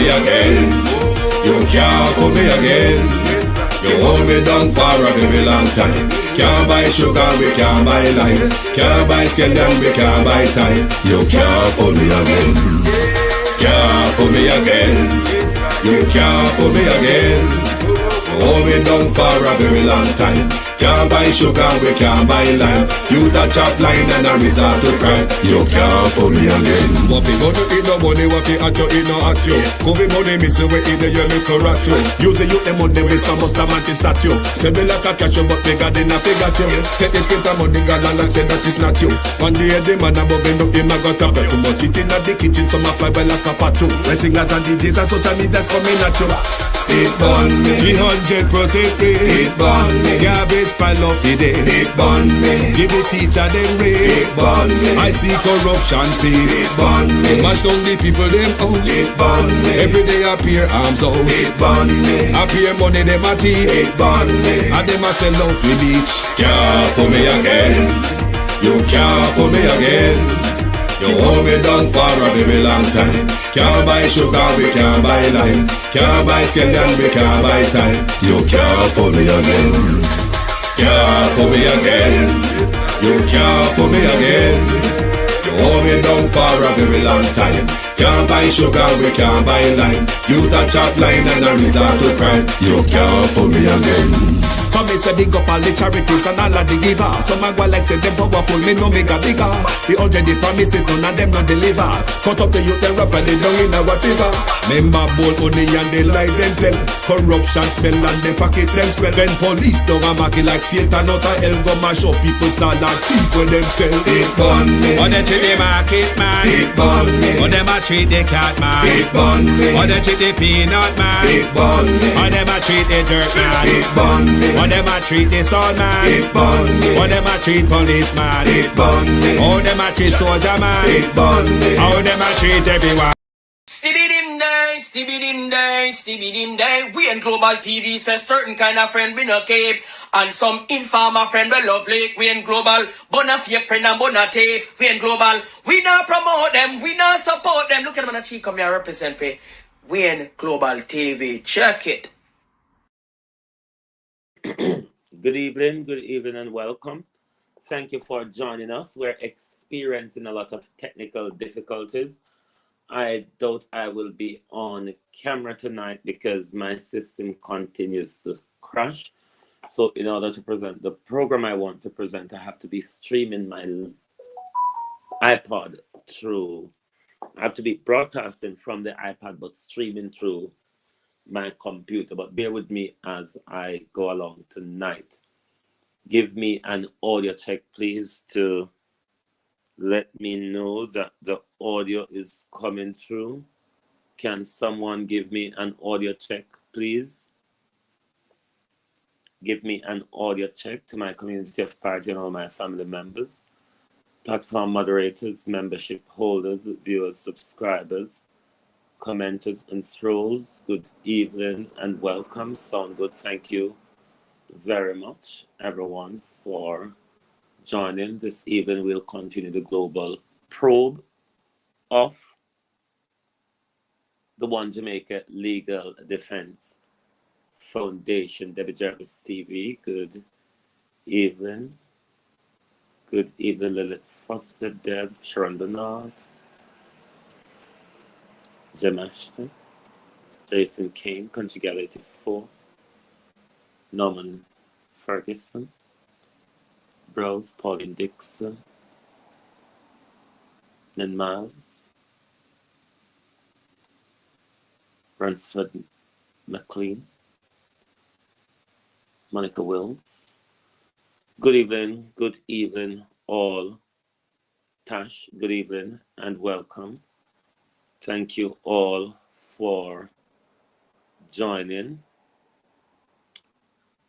me again. You can't fool me again. You hold me down for a very long time. Can't buy sugar, we can't buy lime. Can't buy scallion, we can't buy time. You can't fool me again. Can't fool me again. You can't fool me again. Hold me down for a very long time. Can't buy sugar, we can't buy lime. You touch up line and I resort to crime. You can't fool me again. What we gonna eat no money, what we at you, eat no at you. Covid money, me say we eat the yellow correct you. Use the youth, them on the waste, and bust a man to statue. Say me like a catch you, but bigger than a figure you. Take the spit of money, girl, and say that is not you. One day the man above end up him, I got a bet. Too much it in the kitchen, some of fly like a patu. When singers and DJs and social media's coming at you. It burn me 300% raise. It burn me Garbage pile of the day. It burn me Give the teacher them raise. It burn me I see corruption face. It burn me Mash down the people them house. It burn me Every day appear arms out. It burn me Appear money them a thief. It burn me And them a sell out with beach. Can't fool me again. You can't fool me again. You hold me down for a very long time. Can't buy sugar, we can't buy lime. Can't buy scallion, we can't buy time. You can't fool me again. Can't fool me again. You can't fool me again. You hold me down for a very long time. Can't buy sugar, we can't buy lime. You touch up line and I resort to crime. You can't fool me again. Come me say big up all the charities and all of the givers. Some a go like say them powerful, me no make a bigger. The Ojldf promises none of them not deliver. Cut up the youth and rap and they down in our fever. Member bold money and they lie them tell. Corruption smell and they pocket them swell. When police don't a market like Satan out of hell, go mash up people start like thief when them sell. It burn me Or they treat the market man. It burn me Or them a treat the cat man. It burn me Or they treat the peanut man. It burn me Or them a treat the dirt man. It burn me Or them a treat the soul man. It burn me Or them a treat policeman. It burn me Or them a treat soldier man. It burn me Or them a treat everyone. Stibbidim day, stibbidim day, stibbidim day. We in Global TV says certain kind of friend we no cape. And some informer friend we love Lake. We in Global, bona fake friend and bona tape. We in Global, we not promote them, we not support them. Look at them on the cheek, come here represent for. We in Global TV, check it. Good evening, and welcome. Thank you for joining us. We're experiencing a lot of technical difficulties. I doubt I will be on camera tonight because my system continues to crash. So in order to present the program I want to present, I have to be streaming my iPod through. I have to be broadcasting from the iPad, but streaming through my computer. But bear with me as I go along tonight. Give me an audio check, please, to let me know that the audio is coming through. Can someone give me an audio check, please? Give me an audio check to my community of party and all my family members, platform moderators, membership holders, viewers, subscribers, commenters and trolls. Good evening and welcome. Sound good. Thank you very much, everyone, for joining. This evening we'll continue the global probe of the One Jamaica Legal Defense Foundation. Debbie Jarvis TV, good evening. Good evening, Lilith Foster, Deb, Sharon Bernard, Jem Ashton, Jason Kane, Conjugality 4, Norman Ferguson, Browse, Pauline Dixon, Nen Miles, Ransford McLean, Monica Wills. Good evening all. Tash, good evening and welcome. Thank you all for joining.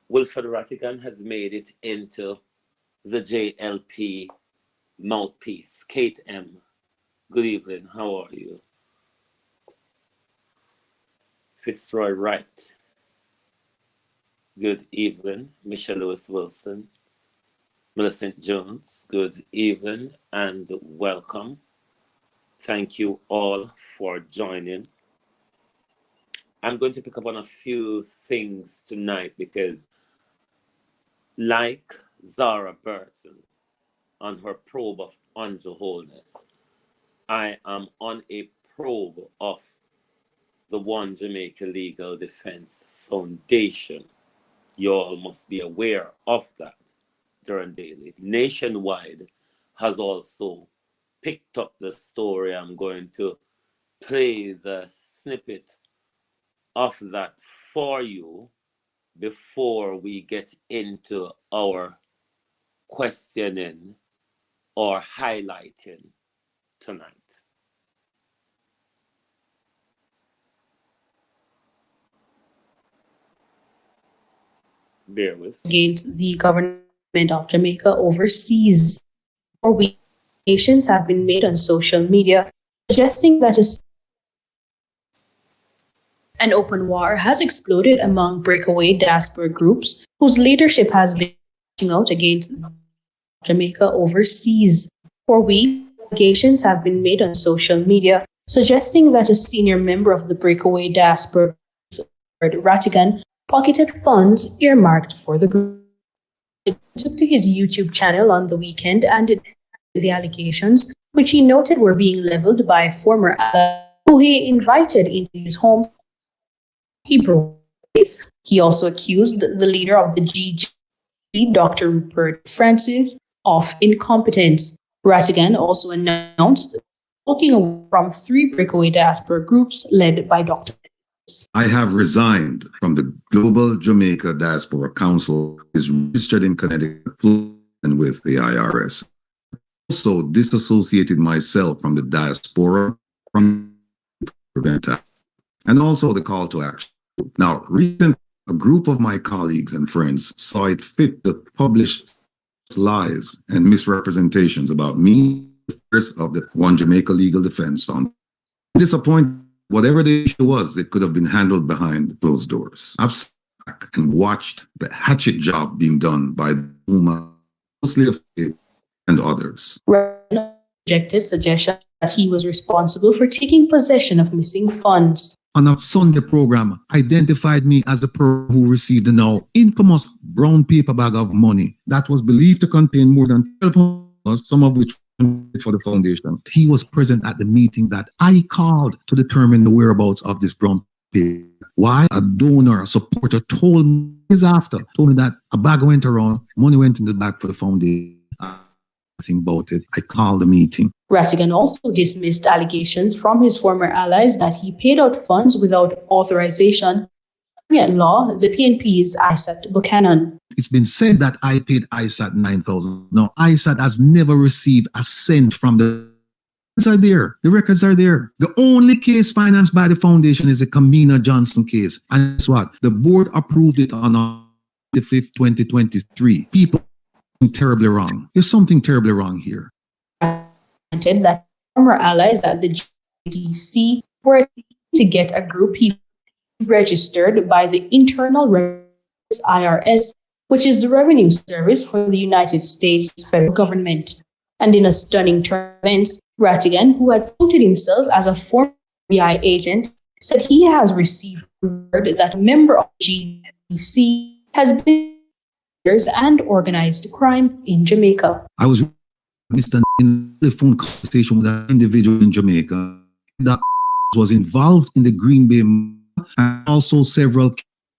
Wilfred Rattigan has made it into the JLP mouthpiece. Kate M, good evening, how are you? Fitzroy Wright, good evening. Michelle Lewis Wilson, Millicent Jones, good evening and welcome. Thank you all for joining. I'm going to pick up on a few things tonight because, like Zara Burton on her probe of Ojldf, I am on a probe of the One Jamaica Legal Defense Foundation. You all must be aware of that. Durham Daily Nationwide has also picked up the story. I'm going to play the snippet of that for you before we get into our questioning or highlighting tonight. Bear with. Against the government of Jamaica overseas. 4 allegations have been made on social media suggesting that an open war has exploded among breakaway diaspora groups whose leadership has been reaching out against Jamaica overseas. 4 allegations have been made on social media suggesting that a senior member of the breakaway diaspora, Rattigan, pocketed funds earmarked for the group. He took to his YouTube channel on the weekend and denied the allegations, which he noted were being leveled by a former ally who he invited into his home. He broke with. He also accused the leader of the GG, Dr. Rupert Francis, of incompetence. Rattigan also announced walking away from 3 breakaway diaspora groups led by Dr. I have resigned from the Global Jamaica Diaspora Council, is registered in Connecticut and with the IRS. Also disassociated myself from the diaspora from prevent act, and also the call to action. Now, recently, a group of my colleagues and friends saw it fit to publish lies and misrepresentations about me, the first of the One Jamaica Legal Defense Fund. Disappointed. Whatever the issue was, it could have been handled behind closed doors. I've sat back and watched the hatchet job being done by Uma, mostly of it and others. Rejected suggestion that he was responsible for taking possession of missing funds. On a Sunday program, identified me as the person who received the now infamous brown paper bag of money that was believed to contain more than 12 some of which for the foundation. He was present at the meeting that I called to determine the whereabouts of this brown paper. Why? A donor, a supporter told me that a bag went around, money went in the bag for the foundation. Nothing about it. I called the meeting. Rattigan also dismissed allegations from his former allies that he paid out funds without authorization. At law, the PNP's Isat Buchanan. It's been said that I paid ISAT $9,000. Now, ISAT has never received a cent from the records are there. The records are there. The only case financed by the foundation is the Kamina Johnson case. And guess what? The board approved it on the 5th, 2023. People are terribly wrong. There's something terribly wrong here. That former allies at the GDC were to get a group he registered by the Internal Revenue IRS, which is the revenue service for the United States federal government. And in a stunning turn of events, Rattigan, who had touted himself as a former FBI agent, said he has received word that a member of GDC has been and organized crime in Jamaica. I was in the phone conversation with an individual in Jamaica that was involved in the Green Bay and also several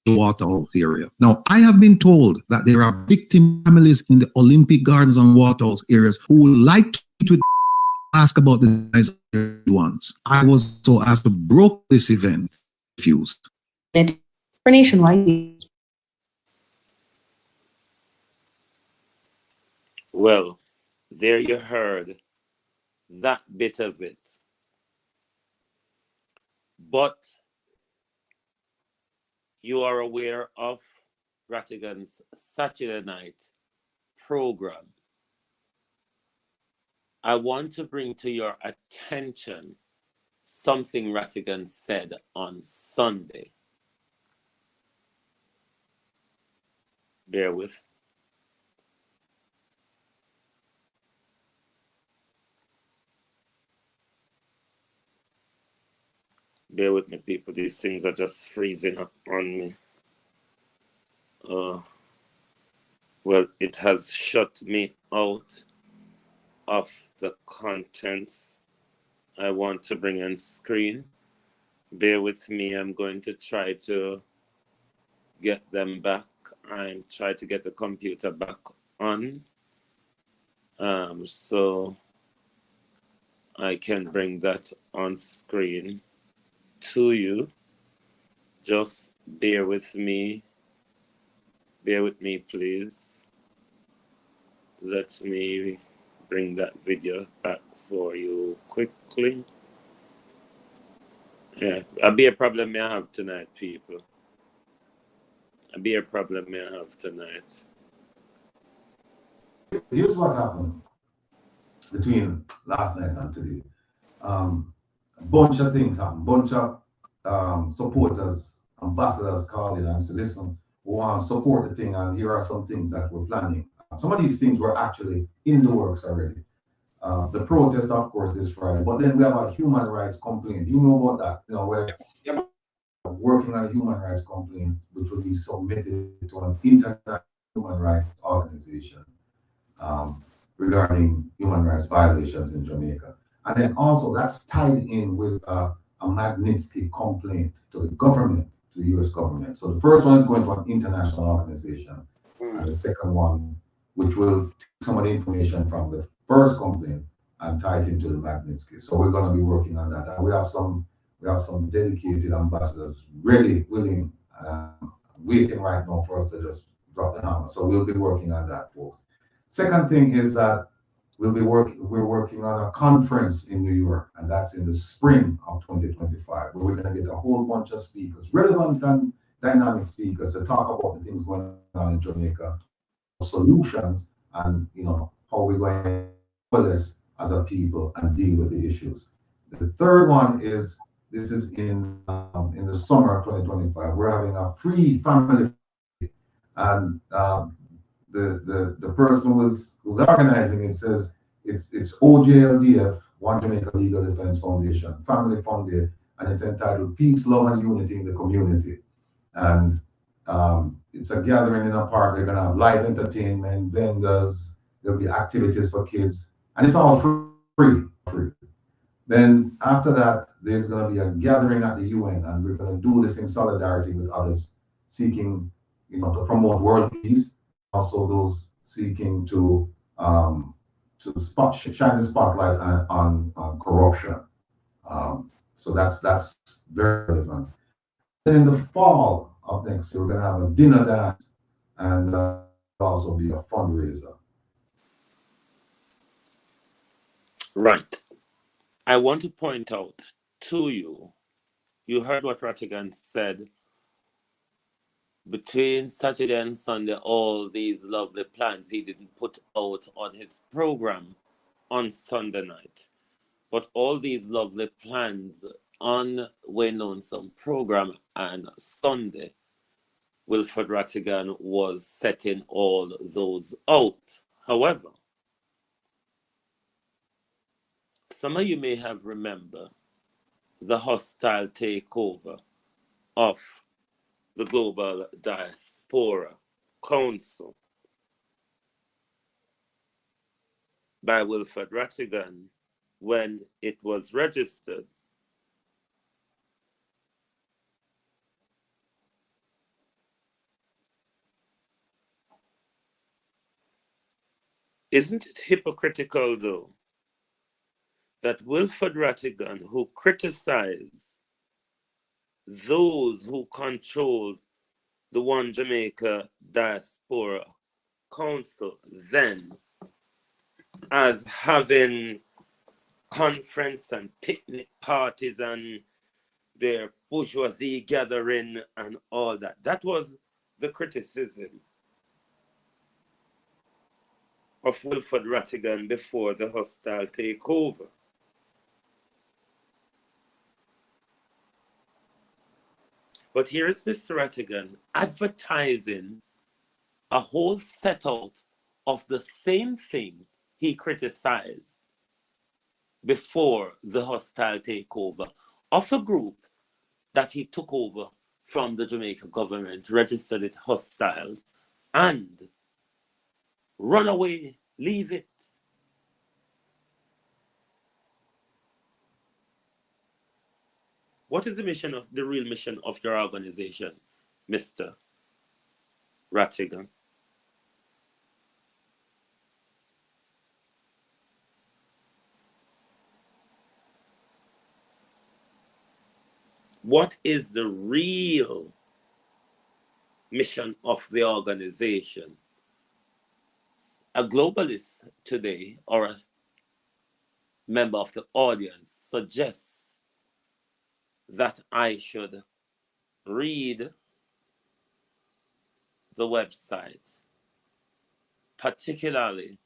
Waterhouse area. Now, I have been told that there are victim families in the Olympic Gardens and Waterhouse areas who would like to ask about the ones. I was so asked to broker this event, refused. For Nationwide. Well, there you heard that bit of it. But you are aware of Rattigan's Saturday night program. I want to bring to your attention something Rattigan said on Sunday. Bear with. Bear with me, people. These things are just freezing up on me. Well, it has shut me out of the contents I want to bring on screen. Bear with me. I'm going to try to get them back. I'm trying to get the computer back on. So I can bring that on screen to you. Just bear with me. Bear with me, please. Let me bring that video back for you quickly. Yeah, a be a problem may I have tonight, people. A be a problem may I have tonight. Here's what happened between last night and today. A bunch of things happened. Bunch of supporters, ambassadors called in and said, listen, we want to support the thing, and here are some things that we're planning. Some of these things were actually in the works already. The protest, of course, is Friday, but then we have a human rights complaint. You know about that? You know, we're working on a human rights complaint, which will be submitted to an international human rights organization regarding human rights violations in Jamaica. And then also that's tied in with a Magnitsky complaint to the government, to the US government. So the first one is going to an international organization, and the second one, which will take some of the information from the first complaint and tie it into the Magnitsky. So we're going to be working on that. And we have some dedicated ambassadors ready, willing, waiting right now for us to just drop the hammer. So we'll be working on that, folks. Second thing is that we're working on a conference in New York, and that's in the spring of 2025, where we're going to get a whole bunch of speakers, relevant and dynamic speakers, to talk about the things going on in Jamaica, solutions, and how we're going to do this as a people and deal with the issues. The third one is this is in the summer of 2025. We're having a free family, and the person who's organizing it says it's Ojldf, One Jamaica Legal Defense Foundation, family funded, and it's entitled Peace, Love, and Unity in the Community. And it's a gathering in a park. They're gonna have live entertainment, vendors, there'll be activities for kids, and it's all free. Then after that, there's gonna be a gathering at the UN, and we're gonna do this in solidarity with others seeking, to promote world peace. Also, those seeking to shine the spotlight on corruption. So that's very relevant. Then in the fall of next year, we're going to have a dinner dance and also be a fundraiser. Right. I want to point out to you, you heard what Rattigan said. Between Saturday and Sunday, all these lovely plans he didn't put out on his program on Sunday night. But all these lovely plans on Wayne Lonesome program on Sunday, Wilfred Rattigan was setting all those out. However, some of you may have remembered the hostile takeover of the Global Diaspora Council by Wilfred Rattigan when it was registered. Isn't it hypocritical, though, that Wilfred Rattigan, who criticized those who controlled the One Jamaica Diaspora Council then as having conference and picnic parties and their bourgeoisie gathering and all that. That was the criticism of Wilfred Rattigan before the hostile takeover. But here is Mr. Rattigan advertising a whole set out of the same thing he criticized before the hostile takeover of a group that he took over from the Jamaican government, registered it hostile, and run away, leave it. What is the real mission of your organization, Mr. Rattigan? What is the real mission of the organization? A globalist today, or a member of the audience, suggests that I should read the website, particularly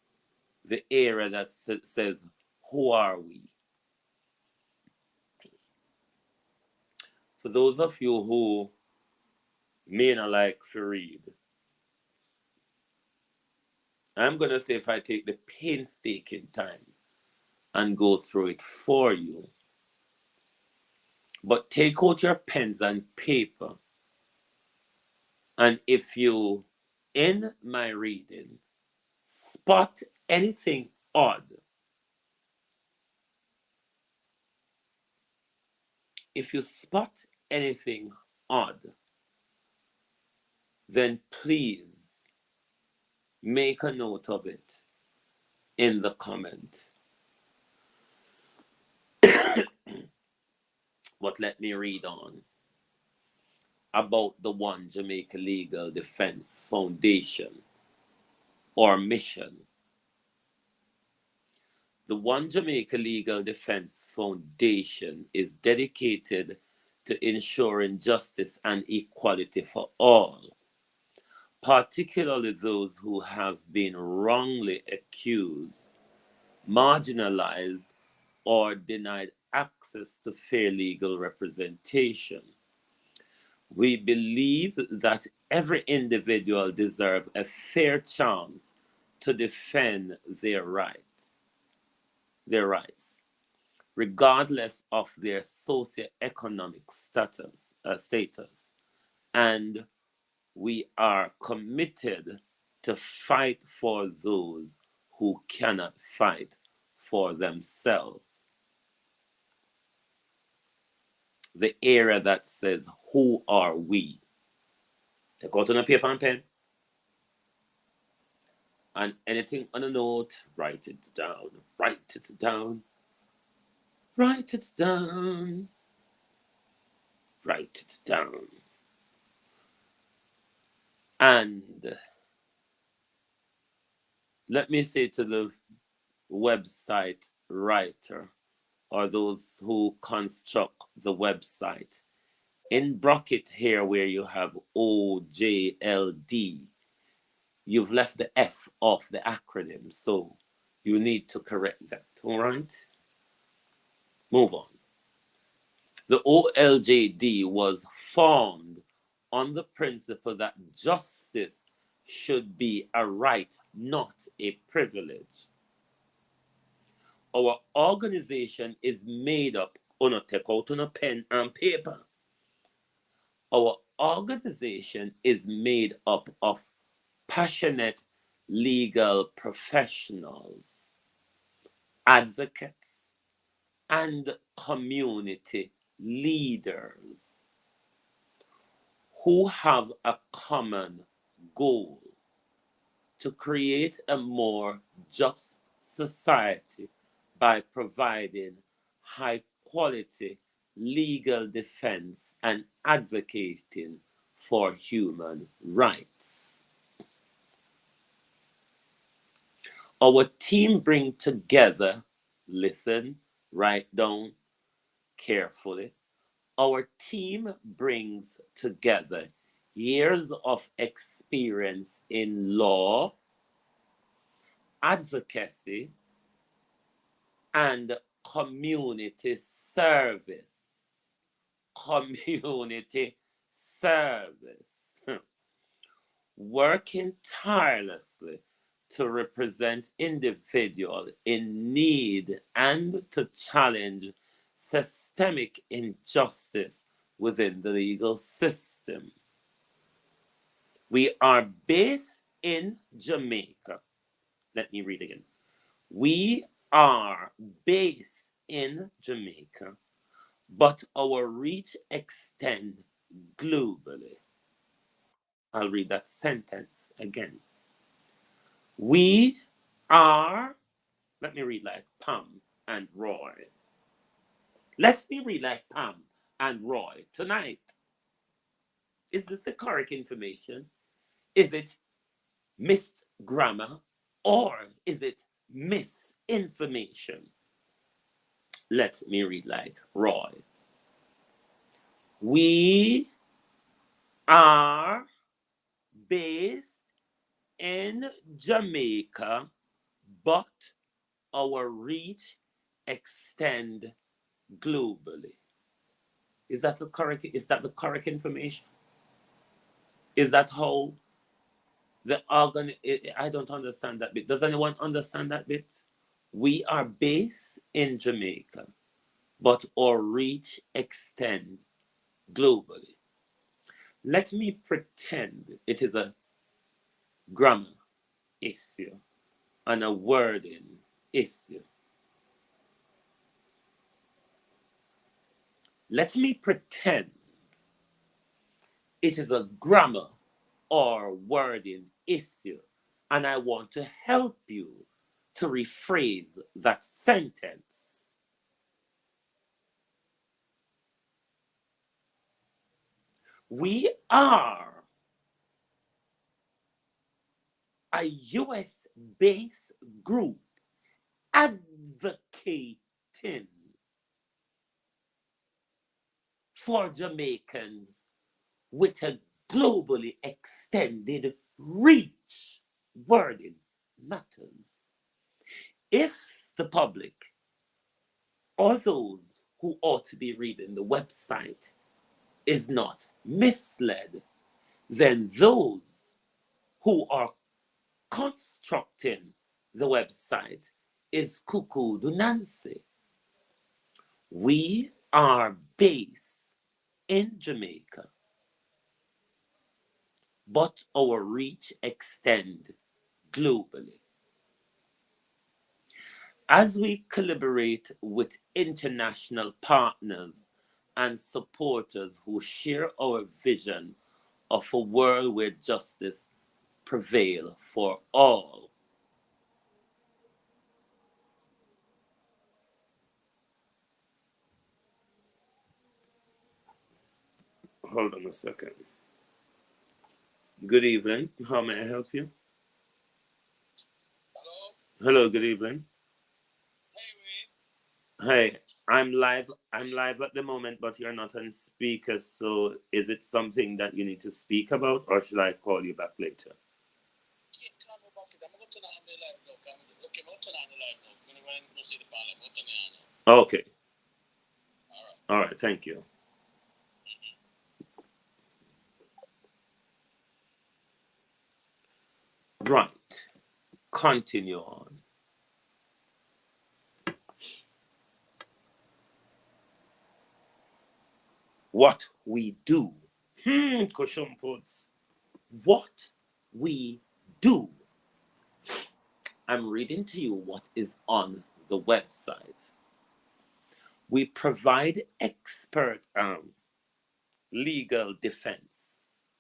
the area that says, "Who are we?" For those of you who may not like to read, I'm going to say, if I take the painstaking time and go through it for you, but take out your pens and paper, and if you, in my reading, spot anything odd, if you spot anything odd, then please make a note of it in the comment. But let me read on about the One Jamaica Legal Defense Foundation, or mission. The One Jamaica Legal Defense Foundation is dedicated to ensuring justice and equality for all, particularly those who have been wrongly accused, marginalized, or denied access to fair legal representation. We believe that every individual deserves a fair chance to defend their rights, regardless of their socioeconomic status, and we are committed to fight for those who cannot fight for themselves. The area that says, "Who are we?" Take out on a paper and pen, and anything on a note, write it down, write it down, write it down, write it down. And let me say to the website writer, or those who construct the website, in bracket here where you have OJLD, you've left the F off the acronym, so you need to correct that. All right, move on. The OLJD was formed on the principle that justice should be a right, not a privilege. Our organization is made up, take out on a pen and paper. Our organization is made up of passionate legal professionals, advocates, and community leaders who have a common goal: to create a more just society by providing high quality legal defense and advocating for human rights. Our team bring together, listen, write down carefully. Our team brings together years of experience in law, advocacy, and community service. Community service. Working tirelessly to represent individuals in need and to challenge systemic injustice within the legal system. We are based in Jamaica. Let me read again. We are based in Jamaica, but our reach extends globally. I'll read that sentence again. We are, let me read like Pam and Roy. Let me read like Pam and Roy tonight. Is this the correct information? Is it missed grammar or is it misinformation? Let me read like Roy. We are based in Jamaica, but our reach extend globally. Is that the correct information? Is that how the organ? I don't understand that bit. Does anyone understand that bit? We are based in Jamaica, but our reach extend globally. Let me pretend it is a grammar issue and a wording issue. Let me pretend it is a grammar or wording issue, and I want to help you to rephrase that sentence. We are a US-based group advocating for Jamaicans with a globally extended reach. Wording matters. If the public or those who ought to be reading the website is not misled, then those who are constructing the website is cuckoo do Nancy. We are based in Jamaica, but our reach extends globally. As we collaborate with international partners and supporters who share our vision of a world where justice prevails for all, hold on a second. Good evening. How may I help you? Hello, good evening. Hey, I'm live. I'm live at the moment, but you're not on speaker. So, is it something that you need to speak about, or should I call you back later? Okay. All right. Thank you. Right. Continue on. What we do. Cushion puts. What we do. I'm reading to you what is on the website. We provide expert legal defense.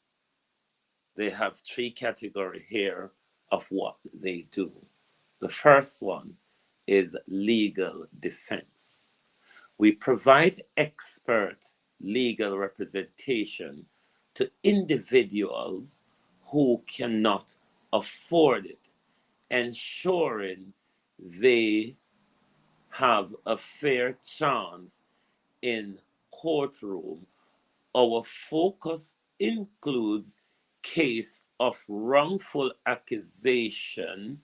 They have 3 categories here of what they do. The first one is legal defense. We provide expert legal representation to individuals who cannot afford it, ensuring they have a fair chance in courtroom. Our focus includes case of wrongful accusation,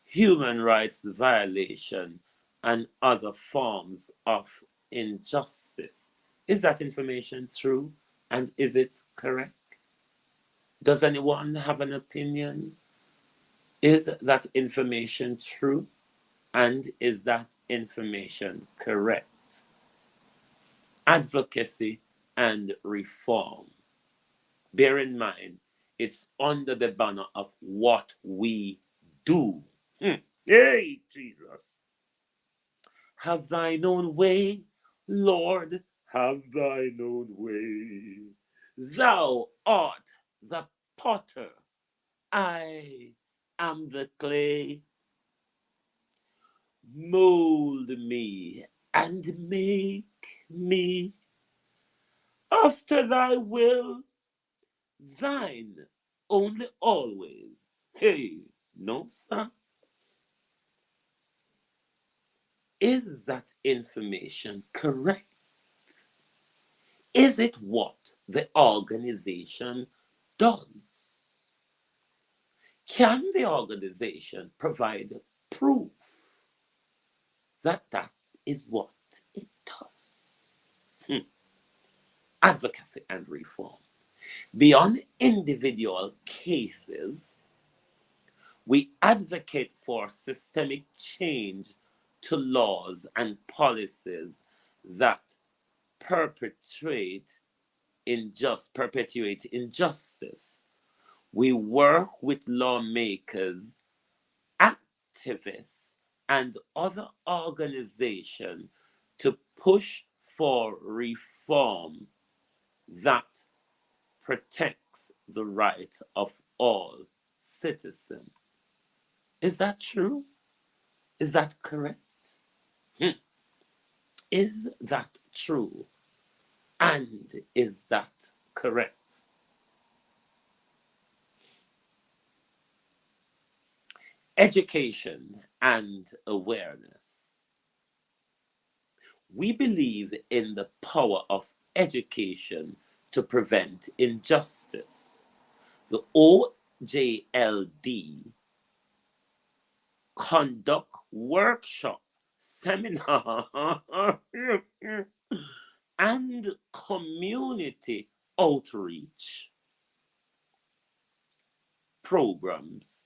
human rights violation, and other forms of injustice. Is that information true? And is it correct? Does anyone have an opinion? Is that information true? And is that information correct? Advocacy and reform. Bear in mind, it's under the banner of what we do. Hey, Jesus. Have thine own way, Lord, have thine own way. Thou art the potter, I am the clay. Mold me and make me after thy will, thine only always. Hey, no, sir. Is that information correct? Is it what the organization does? Can the organization provide proof that that is what it does? Advocacy and reform. Beyond individual cases, we advocate for systemic change to laws and policies that perpetuate injustice. We work with lawmakers, activists, and other organizations to push for reform that protects the right of all citizens. Is that true? Is that correct? Is that true? And is that correct? Education and awareness. We believe in the power of education to prevent injustice. The OJLD conduct workshop, seminar, and community outreach programs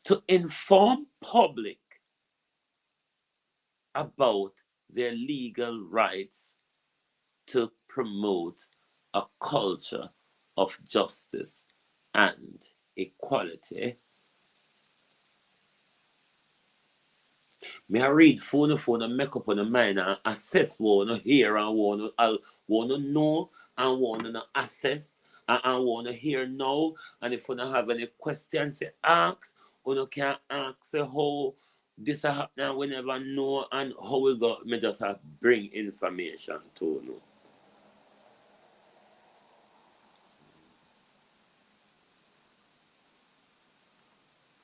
to inform public about their legal rights to promote a culture of justice and equality. Me I read phone and make up on the mind and assess what I hear and want to know and want to assess and want to hear now. And if you don't have any questions to ask, you can ask say how this happen and we never know and how we got me just have bring information to you.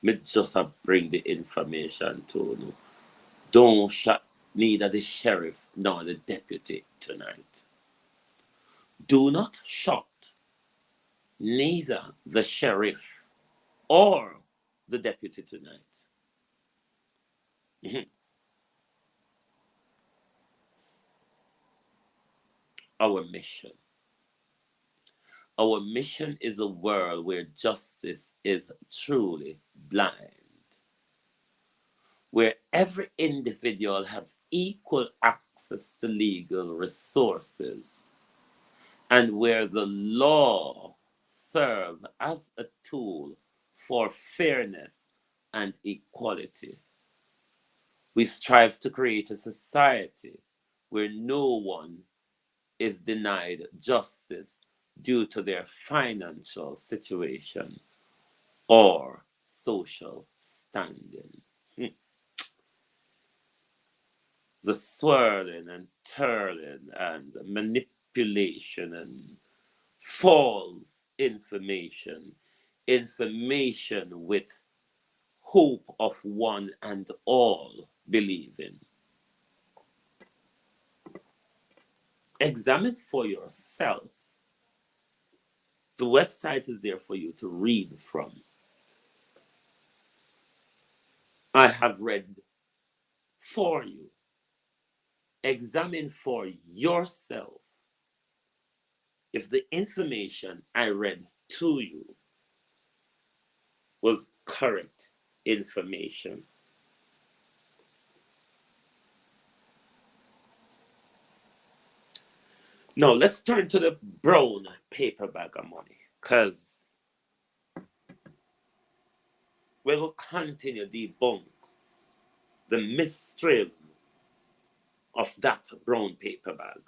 Me just have bring the information to you. Don't shut neither the sheriff nor the deputy tonight. Do not shut neither the sheriff or the deputy tonight. Our mission. Our mission is a world where justice is truly blind, where every individual has equal access to legal resources, and where the law serves as a tool for fairness and equality. We strive to create a society where no one is denied justice due to their financial situation or social standing. The swirling and twirling and manipulation and false information with hope of one and all believing. Examine for yourself. The website is there for you to read from. I have read for you. Examine for yourself if the information I read to you was correct information. Now let's turn to the brown paper bag of money, because we will continue debunk the mystery of that brown paper bag.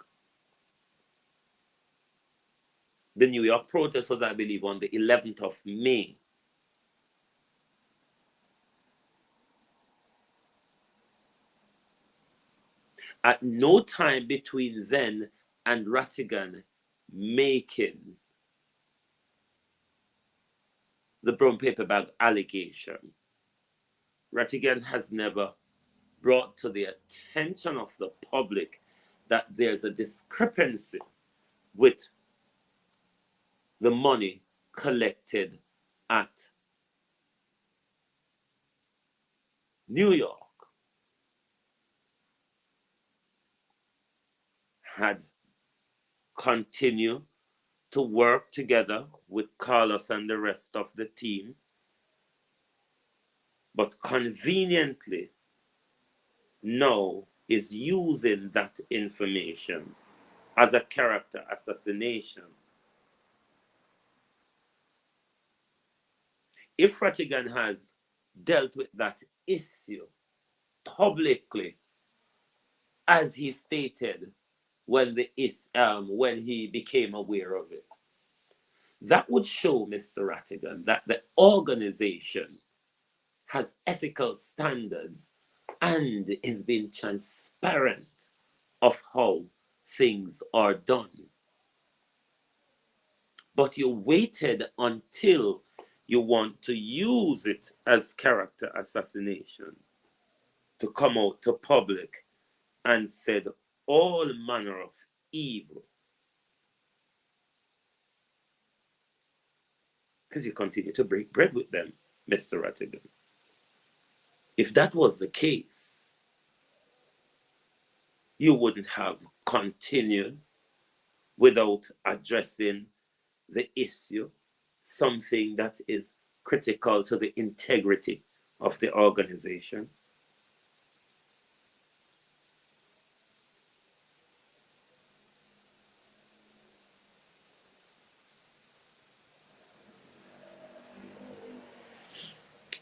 The New York protest was, I believe, on the 11th of May. At no time between then and Rattigan making the brown paper bag allegation, Rattigan has never brought to the attention of the public that there's a discrepancy with the money collected at New York. Had continued to work together with Carlos and the rest of the team, but conveniently now is using that information as a character assassination. If Rattigan has dealt with that issue publicly, as he stated when he became aware of it, that would show Mr. Rattigan that the organization has ethical standards and is being transparent of how things are done. But you waited until you want to use it as character assassination to come out to public and said all manner of evil. Because you continue to break bread with them, Mr. Rattigan. If that was the case, you wouldn't have continued without addressing the issue, something that is critical to the integrity of the organization.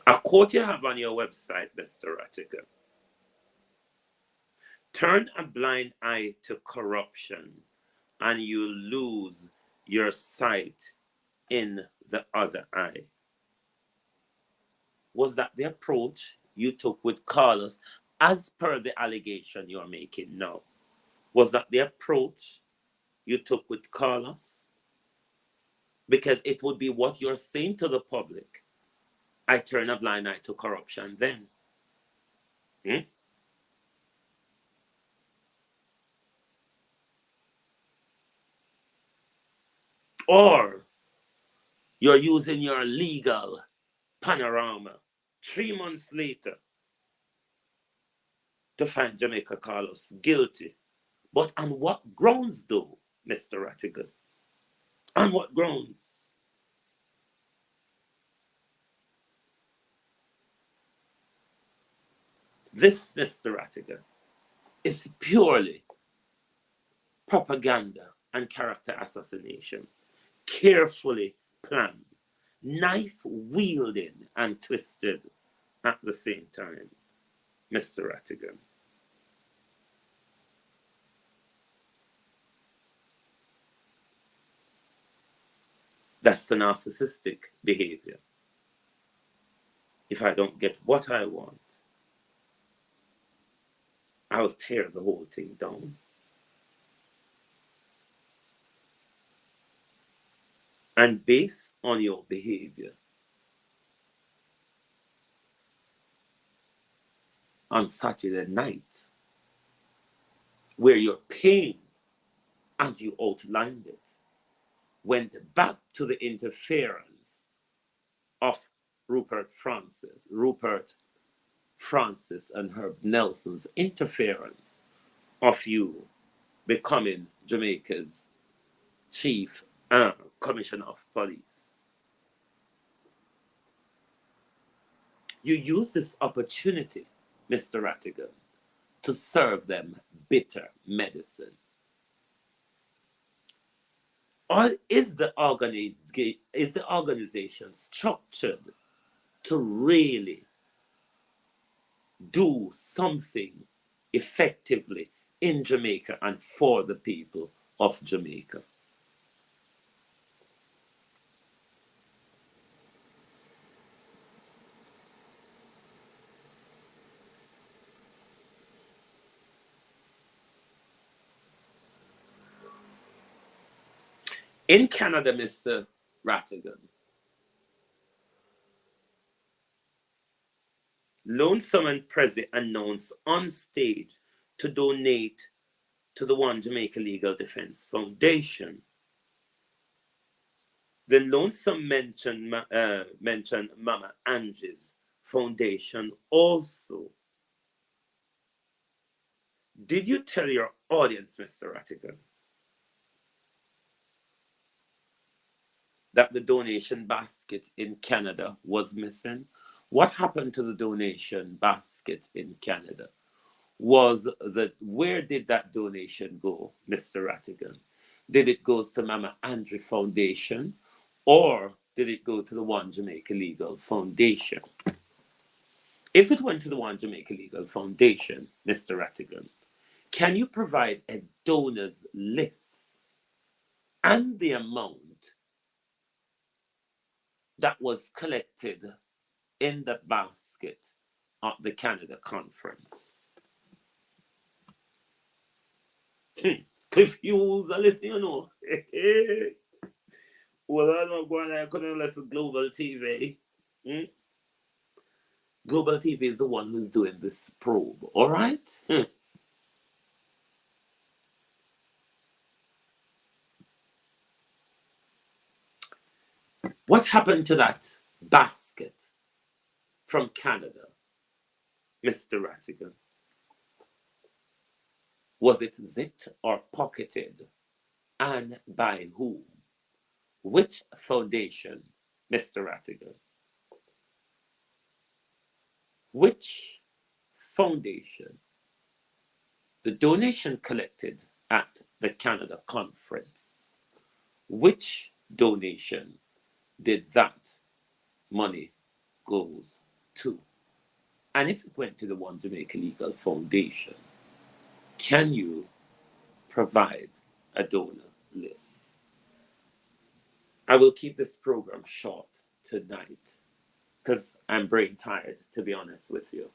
A quote you have on your website, Mr. Rattigan: turn a blind eye to corruption and you lose your sight in the other eye. Was that the approach you took with Carlos as per the allegation you're making now? Was that the approach you took with Carlos? Because it would be what you're saying to the public. I turn a blind eye to corruption then. Or you're using your legal panorama 3 months later to find Jamaica Carlos guilty. But on what grounds though, Mr. Rattigan? On what grounds? This, Mr. Rattigan, is purely propaganda and character assassination, carefully planned, knife wielding and twisted at the same time, Mr. Rattigan. That's the narcissistic behavior. If I don't get what I want, I'll tear the whole thing down. And based on your behavior on Saturday night, where your pain, as you outlined it, went back to the interference of Rupert Francis and Herb Nelson's interference of you becoming Jamaica's chief commissioner of police. You use this opportunity, Mr. Rattigan, to serve them bitter medicine. Or is the organization structured to really do something effectively in Jamaica and for the people of Jamaica? In Canada, Mr. Rattigan, Lonesome and Prezi announced on stage to donate to the One Jamaica Legal Defense Foundation. Then Lonesome mentioned Mama Angie's foundation also. Did you tell your audience, Mr. Rattigan, that the donation basket in Canada was missing? What happened to the donation basket in Canada? Where did that donation go, Mr. Rattigan? Did it go to Mama Andrew Foundation, or did it go to the One Jamaica Legal Foundation? If it went to the One Jamaica Legal Foundation, Mr. Rattigan, can you provide a donors list and the amount that was collected in the basket at the Canada conference? Cliff Hughes, listen, you know. Well, I'm not going to couldn't listen to Global TV. Global TV is the one who's doing this probe, all right? What happened to that basket from Canada, Mr. Rattigan? Was it zipped or pocketed? And by whom? Which foundation, Mr. Rattigan? Which foundation? The donation collected at the Canada conference, which donation did that money goes to? And if it went to the One Jamaica Legal Foundation, can you provide a donor list? I will keep this program short tonight because I'm brain tired, to be honest with you.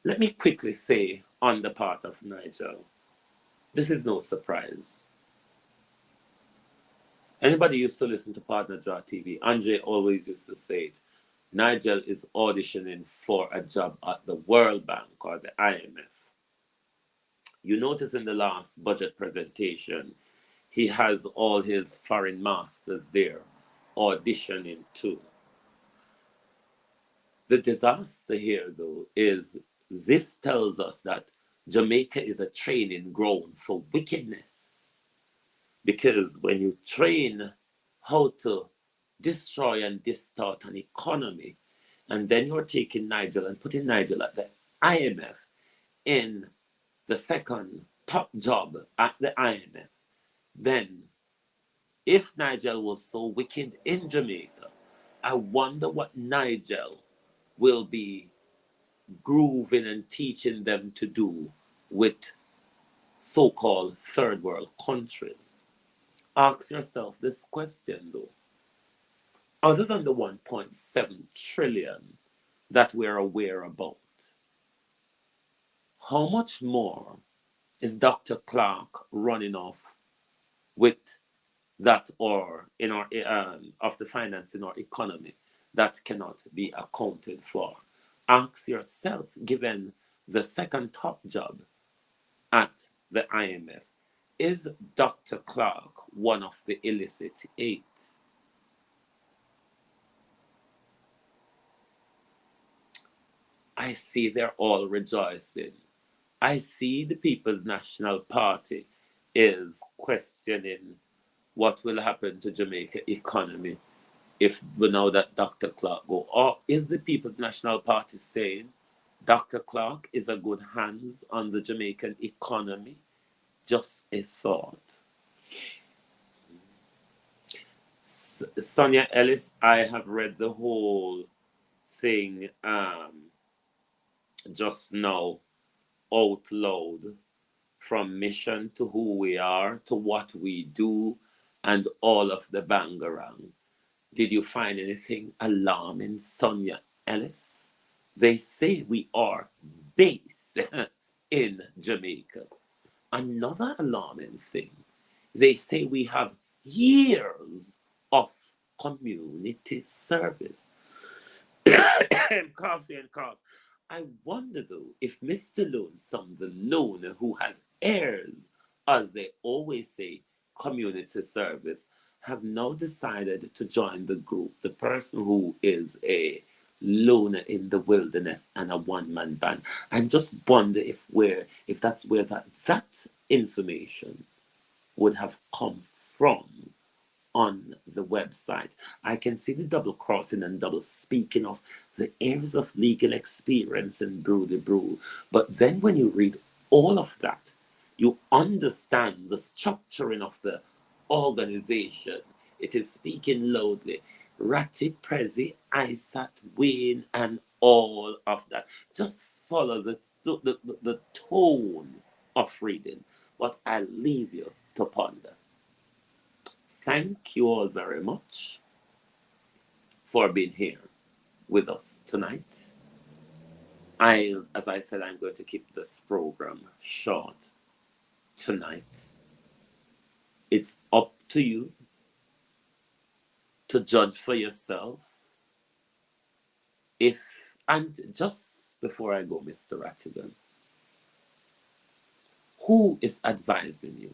Let me quickly say on the part of Nigel, this is no surprise. Anybody used to listen to Partner Draw TV, Andre always used to say it. Nigel is auditioning for a job at the World Bank or the IMF. You notice in the last budget presentation, he has all his foreign masters there auditioning too. The disaster here, though, is this tells us that Jamaica is a training ground for wickedness. Because when you train how to destroy and distort an economy, and then you're taking Nigel and putting Nigel at the IMF in the second top job at the IMF, then if Nigel was so wicked in Jamaica, I wonder what Nigel will be grooving and teaching them to do with so-called third world countries. Ask yourself this question though. Other than the 1.7 trillion that we're aware about, how much more is Dr. Clarke running off with that, or in our of the finance in our economy that cannot be accounted for? Ask yourself, given the second top job at the IMF, is Dr. Clarke one of the illicit eight? I see they're all rejoicing. I see the People's National Party is questioning what will happen to Jamaica economy if we know that Dr. Clarke go. Or is the People's National Party saying Dr. Clarke is a good hands on the Jamaican economy? Just a thought. Sonia Ellis, I have read the whole thing just now out loud, from mission to who we are to what we do and all of the bangarang. Did you find anything alarming, Sonia Ellis? They say we are base in Jamaica. Another alarming thing, they say we have years of community service. Coffee and cough. I wonder though if Mr. Lonesome, the loner who has heirs, as they always say, community service, have now decided to join the group. The person who is a loner in the wilderness and a one-man band. I just wonder if that's where that information would have come from on the website. I can see the double crossing and double speaking of the areas of legal experience and brew the brew. But then when you read all of that, you understand the structuring of the organization. It is speaking loudly. Ratty, Prezi, Isat, Wayne, and all of that. Just follow the tone of reading. But I leave you to ponder. Thank you all very much for being here with us tonight. As I said, I'm going to keep this program short tonight. It's up to you to judge for yourself. And just before I go, Mr. Rattigan, who is advising you?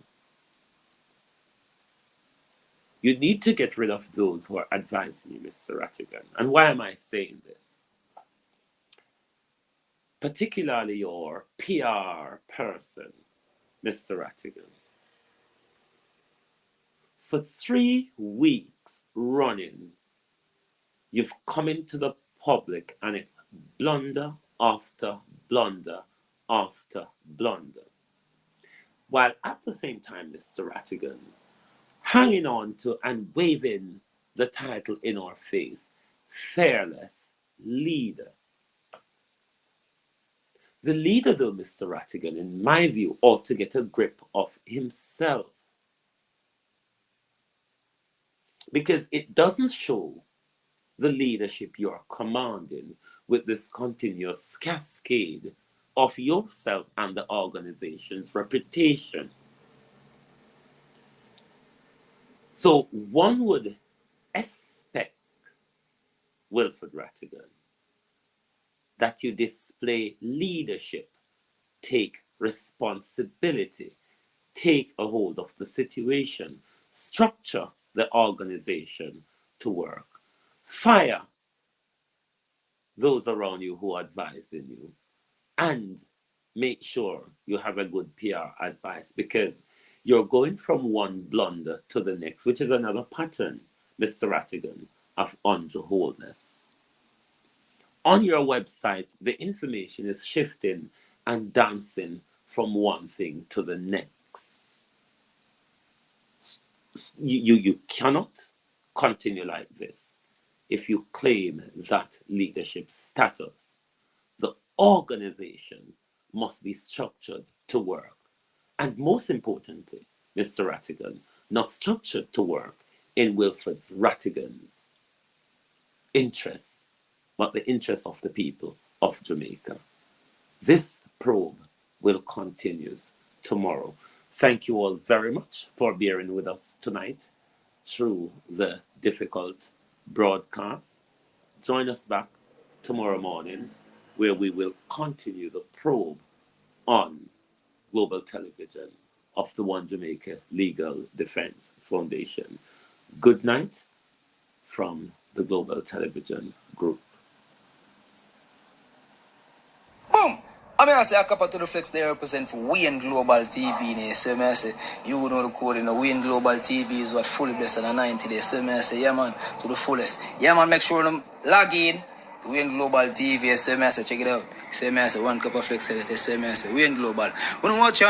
You need to get rid of those who are advising you, Mr. Rattigan. And why am I saying this? Particularly your PR person, Mr. Rattigan. For 3 weeks running, you've come into the public and it's blunder after blunder after blunder. While at the same time, Mr. Rattigan, hanging on to and waving the title in our face, fearless leader. The leader, though, Mr. Rattigan, in my view, ought to get a grip of himself. Because it doesn't show the leadership you're commanding with this continuous cascade of yourself and the organization's reputation. So one would expect, Wilfred Rattigan, that you display leadership, take responsibility, take a hold of the situation, structure the organization to work, fire those around you who are advising you, and make sure you have a good PR advice, because you're going from one blunder to the next, which is another pattern, Mr. Rattigan, of underholdness. On your website, the information is shifting and dancing from one thing to the next. You cannot continue like this if you claim that leadership status. The organization must be structured to work. And most importantly, Mr. Rattigan, not structured to work in Wilfred Rattigan's interests, but the interests of the people of Jamaica. This probe will continue tomorrow. Thank you all very much for bearing with us tonight through the difficult broadcast. Join us back tomorrow morning, where we will continue the probe on global television of the One Jamaica Legal Defense Foundation. Good night from the Global Television Group. Boom! I mean, I say a couple to the flex they represent for Wayne Global TV. So I say, you know the code in the Wayne Global TV is what fully blessed on the 90 days. So I say, yeah man, to the fullest. Yeah man, make sure them log in to Wayne Global TV. So I say, check it out. So I say, one cup of flex. So I say, Wayne Global. When you watch